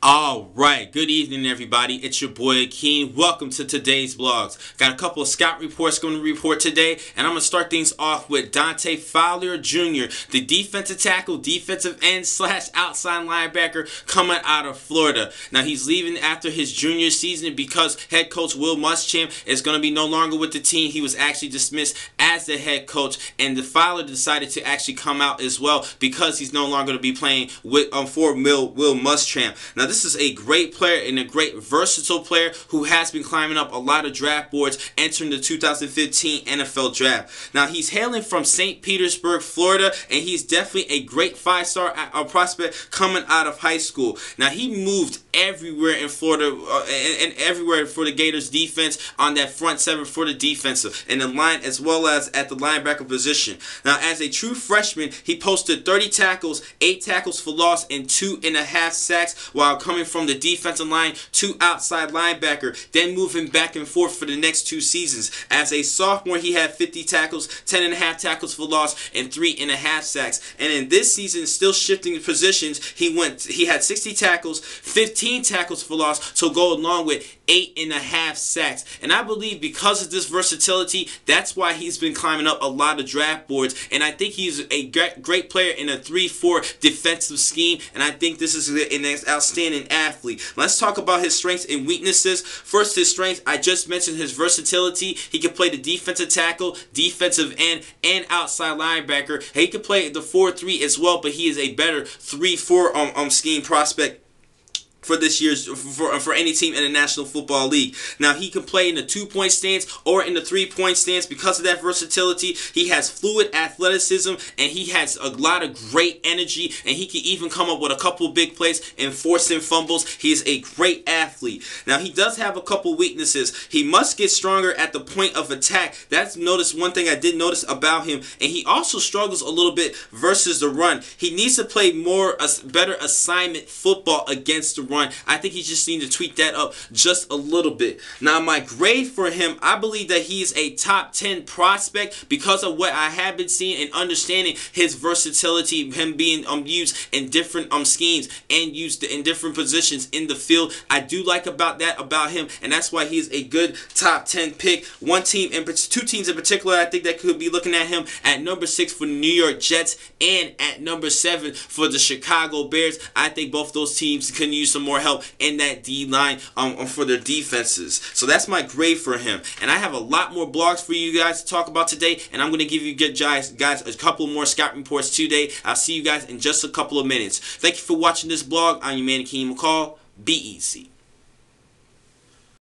Alright, good evening everybody. It's your boy Akeem. Welcome to today's vlogs. Got a couple of scout reports going to report today, and I'm going to start things off with Dante Fowler Jr., the defensive tackle, defensive end / outside linebacker coming out of Florida. Now he's leaving after his junior season because head coach Will Muschamp is going to be no longer with the team. He was actually dismissed as the head coach, and the Fowler decided to actually come out as well because he's no longer going to be playing with for Will Muschamp. Now this is a great player and a great versatile player who has been climbing up a lot of draft boards entering the 2015 NFL draft. Now he's hailing from St. Petersburg, Florida, and he's definitely a great 5-star prospect coming out of high school. Now he moved everywhere in Florida and everywhere for the Gators defense on that front seven for the defensive and the line as well as at the linebacker position. Now as a true freshman, he posted 30 tackles, 8 tackles for loss, and 2.5 sacks while coming from the defensive line to outside linebacker, then moving back and forth for the next 2 seasons. As a sophomore, he had 50 tackles, 10.5 tackles for loss, and 3.5 sacks. And in this season, still shifting positions, he had 60 tackles, 15 tackles for loss to go along with 8.5 sacks. And I believe because of this versatility, that's why he's been climbing up a lot of draft boards. And I think he's a great player in a 3-4 defensive scheme. And I think this is an outstanding athlete. Let's talk about his strengths and weaknesses. First, his strengths. I just mentioned his versatility. He can play the defensive tackle, defensive end, and outside linebacker. He can play the 4-3 as well, but he is a better 3-4 scheme prospect for this year's for any team in the National Football League. Now he can play in the 2-point stance or in the 3-point stance because of that versatility. He has fluid athleticism and he has a lot of great energy, and he can even come up with a couple big plays and forcing fumbles. He is a great athlete. Now he does have a couple weaknesses. He must get stronger at the point of attack. That's one thing I did notice about him, and he also struggles a little bit versus the run. He needs to play better assignment football against the run. I think he just needs to tweak that up just a little bit. Now my grade for him, I believe that he is a top 10 prospect because of what I have been seeing and understanding his versatility, him being used in different schemes and used in different positions in the field. I do like about him, and that's why he's a good top 10 pick. Two teams in particular, I think that could be looking at him at number 6 for the New York Jets and at number 7 for the Chicago Bears. I think both those teams can use some more help in that D-line for their defenses. So that's my grade for him. And I have a lot more blogs for you guys to talk about today, and I'm going to give you guys a couple more scout reports today. I'll see you guys in just a couple of minutes. Thank you for watching this blog. I'm your man, Akeem McCall. Be easy.